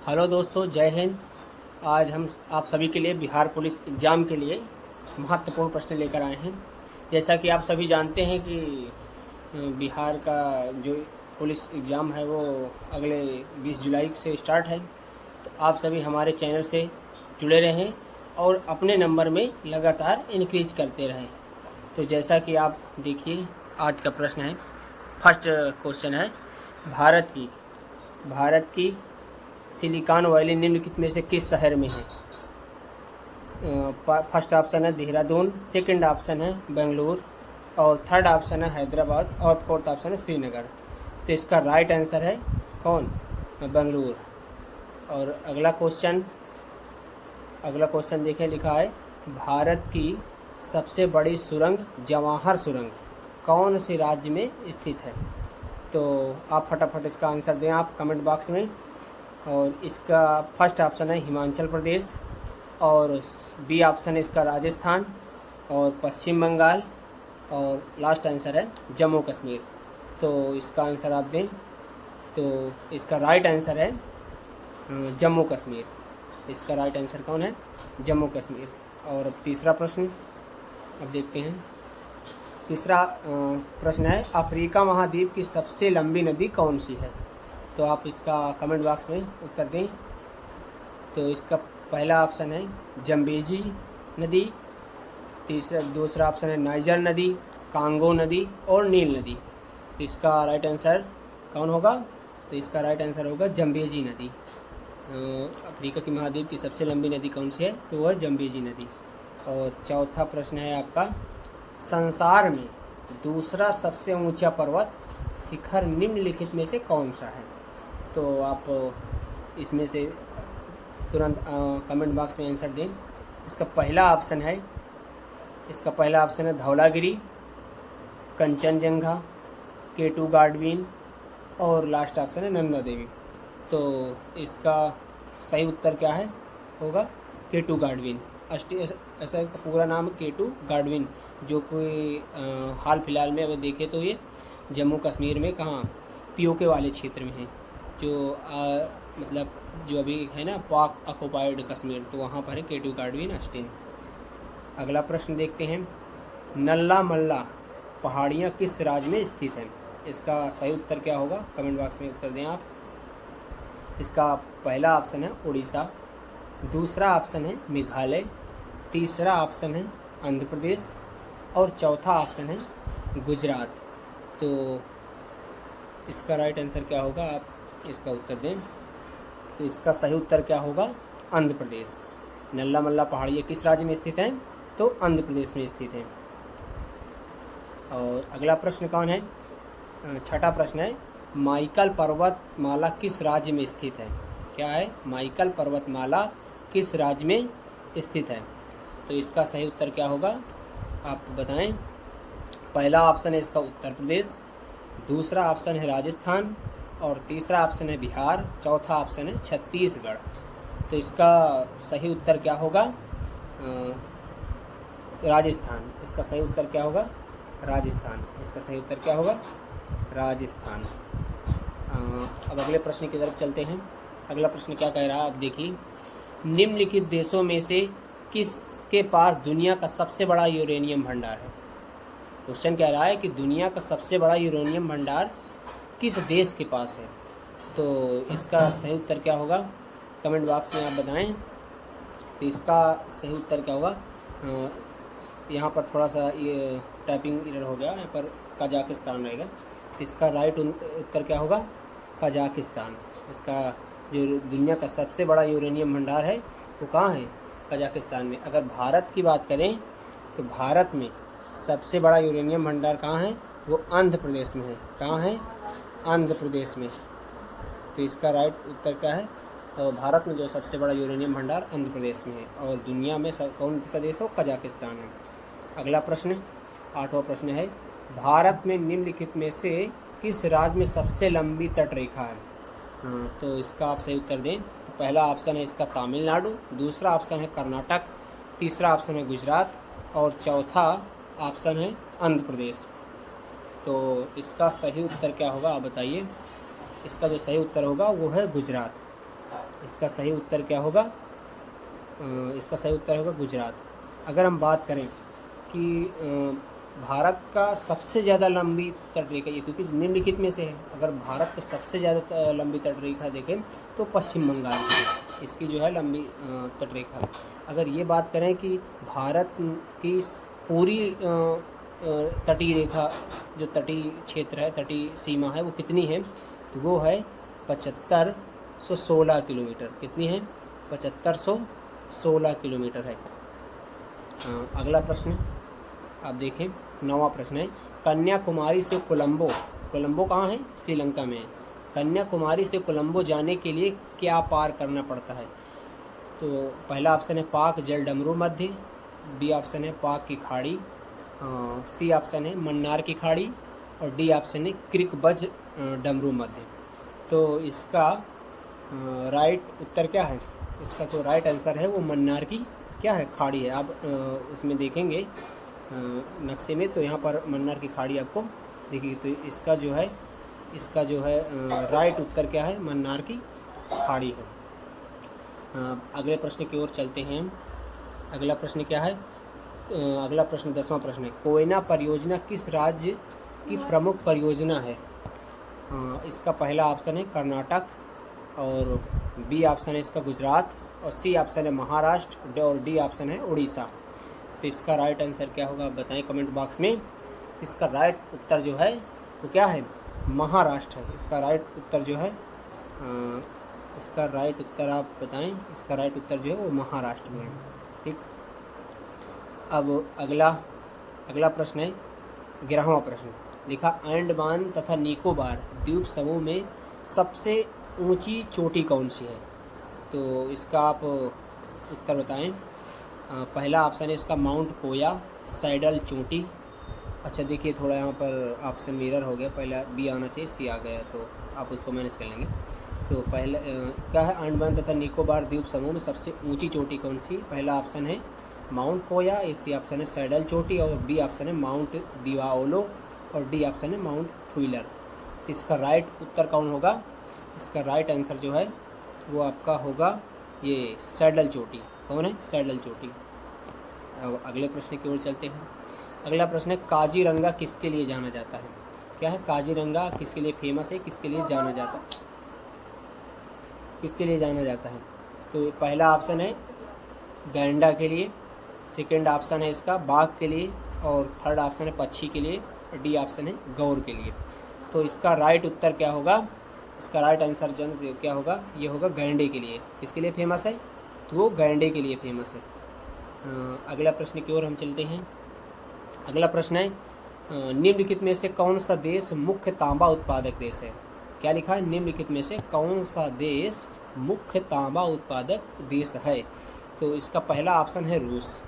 Hello दोस्तों, जय हिंद। आज हम आप सभी के लिए बिहार पुलिस एग्ज़ाम के लिए महत्वपूर्ण प्रश्न लेकर आए हैं। जैसा कि आप सभी जानते हैं कि बिहार का जो पुलिस एग्ज़ाम है वो अगले 20 जुलाई से स्टार्ट है। तो आप सभी हमारे चैनल से जुड़े रहें और अपने नंबर में लगातार इंक्रीज करते रहें। तो जैसा कि आप देखिए, आज का प्रश्न है, फर्स्ट क्वेश्चन है, भारत की सिलिकॉन वैली निम्नलिखित में से किस शहर में है? फर्स्ट ऑप्शन है देहरादून, सेकंड ऑप्शन है बेंगलुरु और थर्ड ऑप्शन है हैदराबाद और फोर्थ ऑप्शन है श्रीनगर। तो इसका राइट आंसर है कौन? बेंगलुरु। और अगला क्वेश्चन देखें, लिखा है भारत की सबसे बड़ी सुरंग जवाहर सुरंग कौन से राज्य में स्थित है? तो आप फटाफट इसका आंसर दें आप कमेंट बॉक्स में। और इसका फर्स्ट ऑप्शन है हिमाचल प्रदेश और बी ऑप्शन है इसका राजस्थान और पश्चिम बंगाल और लास्ट आंसर है जम्मू कश्मीर। तो इसका आंसर आप दें। तो इसका राइट आंसर है जम्मू कश्मीर। इसका राइट आंसर कौन है? जम्मू कश्मीर। और अब तीसरा प्रश्न अब देखते हैं। तीसरा प्रश्न है अफ्रीका महाद्वीप की सबसे लंबी नदी कौन सी है? तो आप इसका कमेंट बॉक्स में उत्तर दें। तो इसका पहला ऑप्शन है जम्बेजी नदी, दूसरा ऑप्शन है नाइजर नदी, कांगो नदी और नील नदी। तो इसका राइट आंसर कौन होगा? तो इसका राइट आंसर होगा जम्बेजी नदी। अफ्रीका की महाद्वीप की सबसे लंबी नदी कौन सी है? तो वह जम्बेजी नदी। और चौथा प्रश्न है आपका, संसार में दूसरा सबसे ऊंचा पर्वत शिखर निम्नलिखित में से कौन सा है? तो आप इसमें से तुरंत कमेंट बॉक्स में आंसर दें। इसका पहला ऑप्शन है धौलागिरी, कंचनजंगा, केटू गार्डविन और लास्ट ऑप्शन है नंदा देवी। तो इसका सही उत्तर क्या है होगा? केटू गार्डविन। ऐसा पूरा नाम केटू गार्डविन, जो कोई हाल फिलहाल में अगर देखें तो ये जम्मू कश्मीर में कहाँ पीओके वाले क्षेत्र में है, जो मतलब जो अभी है ना पाक ऑक्युपाइड कश्मीर, तो वहाँ पर है केटू गार्डविन अस्टीन। अगला प्रश्न देखते हैं, नल्ला मल्ला पहाड़ियाँ किस राज्य में स्थित हैं? इसका सही उत्तर क्या होगा? कमेंट बॉक्स में उत्तर दें आप। इसका पहला ऑप्शन है उड़ीसा, दूसरा ऑप्शन है मेघालय, तीसरा ऑप्शन है आंध्र प्रदेश और चौथा ऑप्शन है गुजरात। तो इसका राइट आंसर क्या होगा? आप इसका उत्तर दें। तो इसका सही उत्तर क्या होगा? आंध्र प्रदेश। नल्ला मल्ला पहाड़ियाँ किस राज्य में स्थित हैं? तो आंध्र प्रदेश में स्थित हैं। और अगला प्रश्न कौन है? छठा प्रश्न है, माइकल पर्वतमाला किस राज्य में स्थित है? क्या है? माइकल पर्वतमाला किस राज्य में स्थित है? तो इसका सही उत्तर क्या होगा? आप बताएं। पहला ऑप्शन है इसका उत्तर प्रदेश, दूसरा ऑप्शन है राजस्थान और तीसरा ऑप्शन है बिहार, चौथा ऑप्शन है छत्तीसगढ़। तो इसका सही उत्तर क्या होगा? राजस्थान। इसका सही उत्तर क्या होगा? राजस्थान। इसका सही उत्तर क्या होगा? राजस्थान। अब अगले प्रश्न की तरफ चलते हैं। अगला प्रश्न क्या कह रहा है आप देखिए, निम्नलिखित देशों में से किसके पास दुनिया का सबसे बड़ा यूरेनियम भंडार है? क्वेश्चन कह रहा है कि दुनिया का सबसे बड़ा यूरेनियम भंडार किस देश के पास है? तो इसका सही उत्तर क्या होगा? कमेंट बॉक्स में आप बताएं। तो इसका सही उत्तर क्या होगा? यहाँ पर थोड़ा सा ये टाइपिंग एरर हो गया, यहाँ पर कजाकिस्तान रहेगा। तो इसका राइट उत्तर क्या होगा? कजाकिस्तान। इसका जो दुनिया का सबसे बड़ा यूरेनियम भंडार है वो कहाँ है? कजाकिस्तान में। अगर भारत की बात करें तो भारत में सबसे बड़ा यूरेनियम भंडार कहाँ है? वो आंध्र प्रदेश में है। कहाँ है? आंध्र प्रदेश में। तो इसका राइट उत्तर क्या है? और भारत में जो सबसे बड़ा यूरेनियम भंडार आंध्र प्रदेश में है और दुनिया में कौन सा देश है? कजाकिस्तान है। अगला प्रश्न, आठवां प्रश्न है, भारत में निम्नलिखित में से किस राज्य में सबसे लंबी तटरेखा है? तो इसका आप सही उत्तर दें। तो पहला ऑप्शन है इसका तमिलनाडु, दूसरा ऑप्शन है कर्नाटक, तीसरा ऑप्शन है गुजरात और चौथा ऑप्शन है आंध्र प्रदेश। तो इसका सही उत्तर क्या होगा आप बताइए। इसका जो सही उत्तर होगा वो है गुजरात। इसका सही उत्तर क्या होगा? इसका सही उत्तर होगा गुजरात। अगर हम बात करें कि भारत का सबसे ज़्यादा लंबी तटरेखा ये, क्योंकि निम्नलिखित में से है, अगर भारत का सबसे ज़्यादा लंबी तटरेखा देखें तो पश्चिम बंगाल की है, इसकी जो है लंबी तटरेखा। अगर ये बात करें कि भारत की पूरी तटीय रेखा, जो तटीय क्षेत्र है, तटीय सीमा है, वो कितनी है, तो वो है 7516 किलोमीटर। कितनी है? 7516 किलोमीटर है। अगला प्रश्न आप देखें, 9वां प्रश्न है, कन्याकुमारी से कोलंबो, कोलंबो कहाँ है? श्रीलंका में है। कन्याकुमारी से कोलंबो जाने के लिए क्या पार करना पड़ता है? तो पहला ऑप्शन है पाक जलडमरू मध्य, बी ऑप्शन है पाक की खाड़ी, सी ऑप्शन है मन्नार की खाड़ी, और डी ऑप्शन है क्रिकबज डमरू मध्य। तो इसका राइट उत्तर क्या है? इसका जो राइट आंसर है वो मन्नार की क्या है? खाड़ी है। आप इसमें देखेंगे नक्शे में, तो यहाँ पर मन्नार की खाड़ी आपको देखिए, तो इसका जो है राइट उत्तर क्या है? मन्नार की खाड़ी है। अगले प्रश्न की ओर चलते हैं। अगला प्रश्न क्या है? अगला प्रश्न 10वां प्रश्न है, कोयना परियोजना किस राज्य की प्रमुख परियोजना है? इसका पहला ऑप्शन है कर्नाटक, और बी ऑप्शन है इसका गुजरात, और सी ऑप्शन है महाराष्ट्र, और डी ऑप्शन है उड़ीसा। तो इसका राइट आंसर क्या होगा आप बताएं कमेंट बॉक्स में। तो इसका राइट उत्तर जो है वो क्या है? महाराष्ट्र है। इसका राइट उत्तर जो है इसका राइट उत्तर आप बताएं। इसका राइट उत्तर जो है वो महाराष्ट्र में है। ठीक। अब अगला प्रश्न है 11वां प्रश्न, लिखा अंडमान तथा निकोबार द्वीप समूह में सबसे ऊंची चोटी कौन सी है? तो इसका आप उत्तर बताएं। पहला ऑप्शन है इसका माउंट कोया सैडल चोटी। अच्छा देखिए, थोड़ा यहाँ पर ऑप्शन मिरर हो गया, पहला बी आना चाहिए, सी आ गया, तो आप उसको मैनेज कर लेंगे। तो पहला क्या है? अंडमान तथा निकोबार द्वीप समूह में सबसे ऊंची चोटी कौन सी? पहला ऑप्शन है माउंट कोया, सी ऑप्शन है सैडल चोटी, और बी ऑप्शन है माउंट दिवाओलो, और डी ऑप्शन है माउंट थ्रिलर। तो इसका राइट उत्तर कौन होगा? इसका राइट आंसर जो है वो आपका होगा ये सैडल चोटी। कौन है? सैडल चोटी। अब अगले प्रश्न की ओर चलते हैं। अगला प्रश्न है काजीरंगा किसके लिए जाना जाता है? क्या है? काजीरंगा किसके लिए फेमस है? किसके लिए जाना जाता है? किसके लिए जाना जाता है? तो पहला ऑप्शन है गैंडा के लिए, सेकंड ऑप्शन है इसका बाघ के लिए, और थर्ड ऑप्शन है पक्षी के लिए, और डी ऑप्शन है गौर के लिए। तो इसका राइट उत्तर क्या होगा? इसका राइट आंसर क्या होगा? ये होगा गैंडे के लिए। किसके लिए फेमस है? तो वो गैंडे के लिए फेमस है। अगला प्रश्न की ओर हम चलते हैं। अगला प्रश्न है निम्नलिखित में से कौन सा देश मुख्य तांबा उत्पादक देश है? क्या लिखा है? निम्नलिखित में से कौन सा देश मुख्य तांबा उत्पादक देश है? तो इसका पहला ऑप्शन है रूस,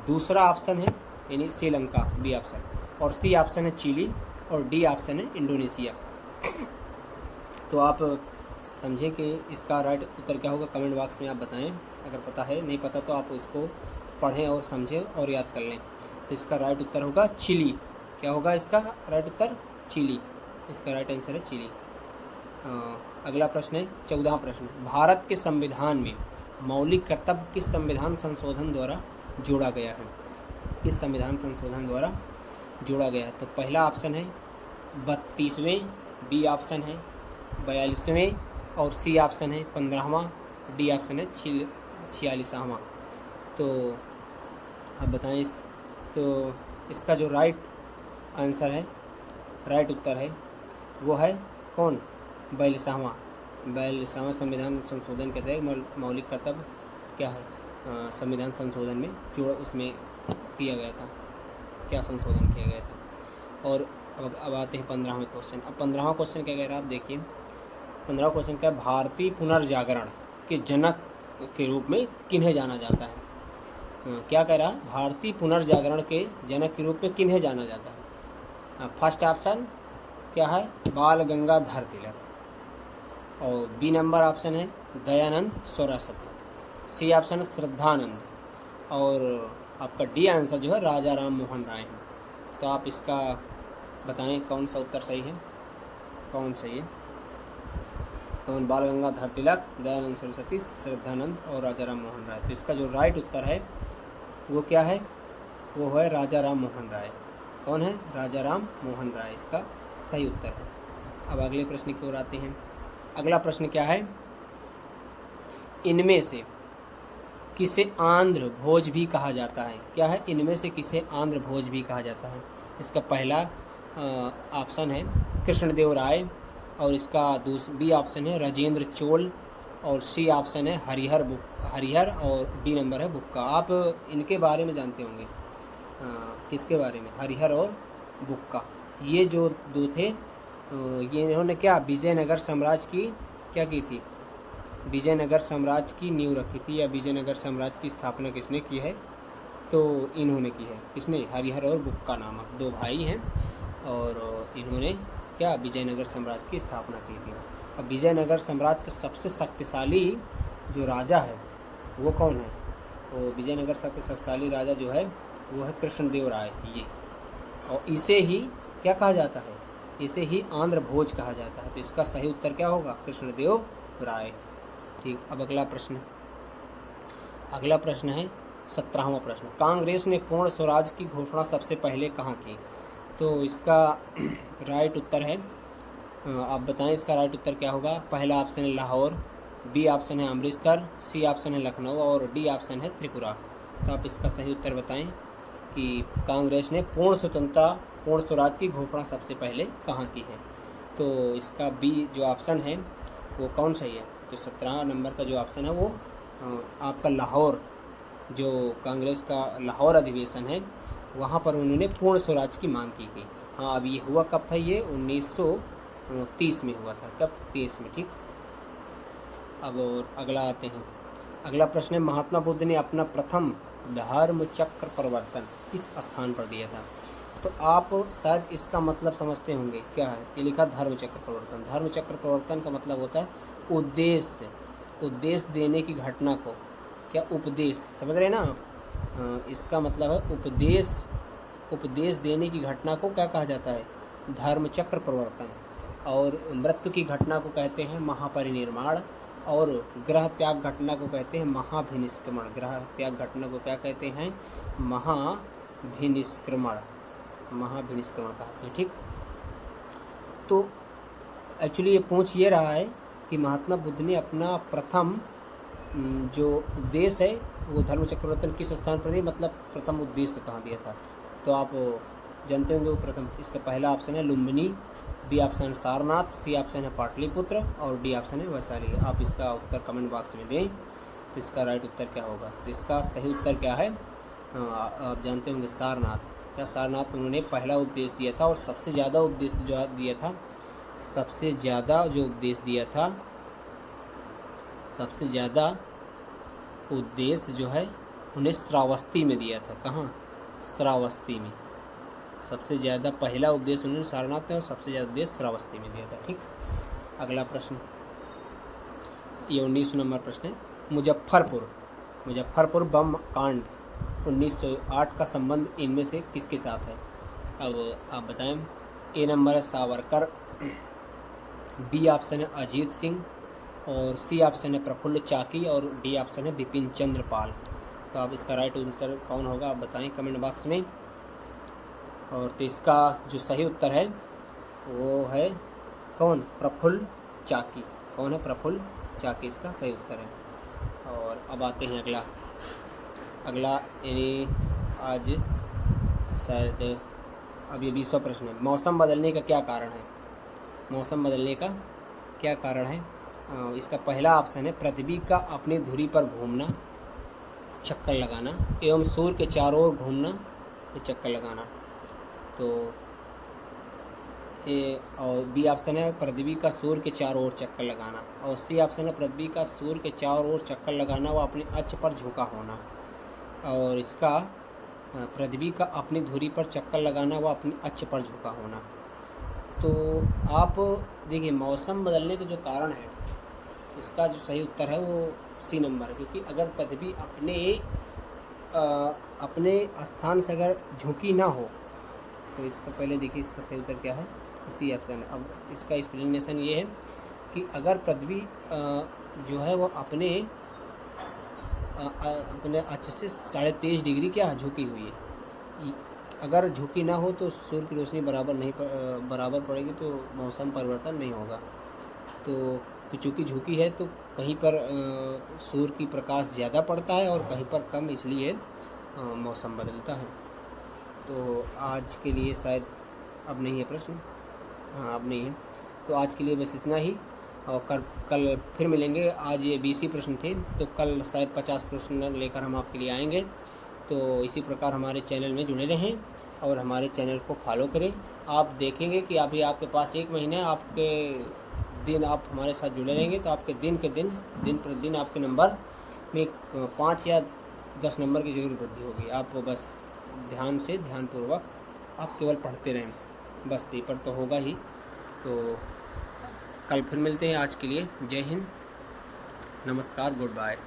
दूसरा ऑप्शन है यानी श्रीलंका, बी ऑप्शन, और सी ऑप्शन है चिली, और डी ऑप्शन है इंडोनेशिया। तो आप समझें कि इसका राइट उत्तर क्या होगा, कमेंट बॉक्स में आप बताएं। अगर पता है, नहीं पता तो आप इसको पढ़ें और समझें और याद कर लें। तो इसका राइट उत्तर होगा चिली। क्या होगा इसका राइट उत्तर? चिली। इसका राइट आंसर है चिली। अगला प्रश्न है 14वां प्रश्न, भारत के संविधान में मौलिक कर्तव्य किस संविधान संशोधन द्वारा जोड़ा गया है? किस संविधान संशोधन द्वारा जोड़ा गया है? तो पहला ऑप्शन है 32वें, बी ऑप्शन है 42वें, और सी ऑप्शन है 15वां, डी ऑप्शन है 46वां। तो आप बताएं तो इसका जो राइट आंसर है, राइट उत्तर है वो है कौन? 42वां संविधान संशोधन के तहत मौलिक कर्तव्य क्या है संविधान संशोधन में जो उसमें किया गया था, क्या संशोधन किया गया था। और अब आते हैं 15वें क्वेश्चन। अब 15वां क्वेश्चन क्या कह रहा है आप देखिए। 15वां क्वेश्चन क्या है? भारतीय पुनर्जागरण के जनक के रूप में किन्हें जाना जाता है? क्या कह रहा है? भारतीय पुनर्जागरण के जनक के रूप में किन्हें जाना जाता है? फर्स्ट ऑप्शन क्या है? बाल गंगाधर तिलक, और बी नंबर ऑप्शन है दयानंद सरस्वती, सी ऑप्शन है श्रद्धानंद, और आपका डी आंसर जो है राजा राम मोहन राय है। तो आप इसका बताएं कौन सा उत्तर सही है, कौन सही है? कौन? बाल गंगाधर तिलक, दयानंद सरस्वती, श्रद्धानंद और राजा राम मोहन राय। तो इसका जो राइट उत्तर है वो क्या है? वो है राजा राम मोहन राय। कौन है? राजा राम मोहन राय इसका सही उत्तर है। अब अगले प्रश्न की ओर आते हैं। अगला प्रश्न क्या है? इनमें से किसे आंध्र भोज भी कहा जाता है? क्या है? इनमें से किसे आंध्र भोज भी कहा जाता है? इसका पहला ऑप्शन है कृष्णदेव राय, और इसका बी ऑप्शन है राजेंद्र चोल, और सी ऑप्शन है हरिहर, और डी नंबर है बुक्का। आप इनके बारे में जानते होंगे। किसके बारे में? हरिहर और बुक्का। ये जो दो थे, ये इन्होंने क्या विजयनगर साम्राज्य की क्या की थी? विजयनगर साम्राज्य की नींव रखी थी, या विजयनगर साम्राज्य की स्थापना किसने की है? तो इन्होंने की है। किसने? हरिहर और बुक्का नामक दो भाई हैं, और इन्होंने क्या विजयनगर साम्राज्य की स्थापना की थी। अब विजयनगर साम्राज्य का सबसे शक्तिशाली जो राजा है वो कौन है? वो विजयनगर सबसे शक्तिशाली राजा जो है वो है कृष्णदेव राय। ये, और इसे ही क्या कहा जाता है? इसे ही आंध्र भोज कहा जाता है। तो इसका सही उत्तर क्या होगा? कृष्णदेव राय। ठीक। अब अगला प्रश्न है 17वां प्रश्न। कांग्रेस ने पूर्ण स्वराज की घोषणा सबसे पहले कहाँ की? तो इसका राइट उत्तर है, आप बताएं इसका राइट उत्तर क्या होगा? पहला ऑप्शन है लाहौर, बी ऑप्शन है अमृतसर, सी ऑप्शन है लखनऊ, और डी ऑप्शन है त्रिपुरा। तो आप इसका सही उत्तर बताएं कि कांग्रेस ने पूर्ण स्वराज की घोषणा सबसे पहले कहाँ की है? तो इसका बी जो ऑप्शन है वो कौन सही है? तो 17 नंबर का जो ऑप्शन है वो आपका लाहौर, जो कांग्रेस का लाहौर अधिवेशन है वहाँ पर उन्होंने पूर्ण स्वराज की मांग की थी। हाँ, अब ये हुआ कब था? ये 1930 में हुआ था। कब? 30 में। ठीक। अब और अगला आते हैं। अगला प्रश्न है महात्मा बुद्ध ने अपना प्रथम धर्म चक्र प्रवर्तन किस स्थान पर दिया था? तो आप शायद इसका मतलब समझते होंगे क्या है। ये लिखा धर्म चक्र प्रवर्तन। धर्म चक्र प्रवर्तन का मतलब होता है उद्देश्य देने की घटना को, क्या उपदेश, समझ रहे हैं ना आप? इसका मतलब है उपदेश देने की घटना को क्या कहा जाता है? धर्म चक्र प्रवर्तन। और मृत्यु की घटना को कहते हैं महापरिनिर्वाण, और ग्रह त्याग घटना को कहते हैं महाभिनिष्क्रमण। ग्रह त्याग घटना को क्या कहते हैं? महाभिनिष्क्रमण कहते हैं। ठीक। तो एक्चुअली ये पूछ ये रहा है कि महात्मा बुद्ध ने अपना प्रथम जो उद्देश्य है वो धर्म चक्र किस स्थान पर दिया, मतलब प्रथम उद्देश्य कहाँ दिया था? तो आप जानते होंगे वो प्रथम। इसका पहला ऑप्शन है Lumbini, B option Sarnath, C option है पाटलिपुत्र, और डी ऑप्शन है वैशाली। आप इसका उत्तर कमेंट बॉक्स में दें। तो इसका राइट उत्तर क्या होगा? तो इसका सही उत्तर क्या है? आप जानते होंगे सारनाथ। क्या सारनाथ में उन्होंने पहला उपदेश दिया था, और सबसे ज़्यादा उपदेश जो दिया था, सबसे ज़्यादा उद्देश्य जो है उन्हें श्रावस्ती में दिया था। कहाँ? श्रावस्ती में। सबसे ज़्यादा पहला उपदेश उन्होंने सारनाथ में, और सबसे ज़्यादा उद्देश्य श्रावस्ती में दिया था। ठीक। अगला प्रश्न, ये 19 नंबर प्रश्न है। मुजफ्फरपुर बम कांड 1908 का संबंध इनमें से किसके साथ है? अब आप बताएं। ए नंबर है सावरकर, बी ऑप्शन है अजीत सिंह, और सी ऑप्शन है प्रफुल्ल चाकी, और डी ऑप्शन है बिपिन चंद्र पाल। तो आप इसका राइट आंसर कौन होगा आप बताएं कमेंट बॉक्स में। और तो इसका जो सही उत्तर है वो है कौन? प्रफुल्ल चाकी। कौन है? प्रफुल्ल चाकी इसका सही उत्तर है। और अब आते हैं अगला यानी आज शायद अब ये 20वां प्रश्न है। मौसम बदलने का क्या कारण है? मौसम बदलने का क्या कारण है? इसका पहला ऑप्शन है पृथ्वी का अपनी धुरी पर घूमना, चक्कर लगाना, एवं सूर्य के चारों ओर घूमना, ये चक्कर लगाना। तो ये, और बी ऑप्शन है पृथ्वी का सूर्य के चारों ओर चक्कर लगाना, और सी ऑप्शन है पृथ्वी का सूर्य के चारों ओर चक्कर लगाना व अपने अक्ष पर झुका होना। और इसका पृथ्वी का अपनी धुरी पर चक्कर लगाना व अपनी अक्ष पर झुका होना। तो आप देखिए मौसम बदलने के जो कारण है इसका जो सही उत्तर है वो सी नंबर है, क्योंकि अगर पृथ्वी अपने स्थान से अगर झुकी ना हो तो इसका पहले देखिए इसका सही उत्तर क्या है? C option. अब इसका एक्सप्लेनेशन ये है कि अगर पृथ्वी जो है वो अपने अच्छे से 23.5 डिग्री क्या झुकी हुई है, अगर झुकी ना हो तो सूर्य की रोशनी बराबर पड़ेगी तो मौसम परिवर्तन नहीं होगा। तो चूँकि झुकी है तो कहीं पर सूर्य की प्रकाश ज़्यादा पड़ता है और कहीं पर कम, इसलिए मौसम बदलता है। तो आज के लिए शायद अब नहीं है प्रश्न, हाँ अब नहीं है, तो आज के लिए बस इतना ही। और कल फिर मिलेंगे। आज ये 20 ही प्रश्न थे, तो कल शायद 50 प्रश्न लेकर हम आपके लिए आएंगे। तो इसी प्रकार हमारे चैनल में जुड़े रहें और हमारे चैनल को फॉलो करें। आप देखेंगे कि अभी आपके पास 1 महीने आपके दिन आप हमारे साथ जुड़े रहेंगे तो आपके दिन प्रतिदिन आपके नंबर में 5 या 10 नंबर की ज़रूर वृद्धि होगी। आप बस ध्यानपूर्वक आप केवल पढ़ते रहें, बस पेपर तो होगा ही। तो कल फिर मिलते हैं। आज के लिए जय हिंद, नमस्कार, गुड बाय।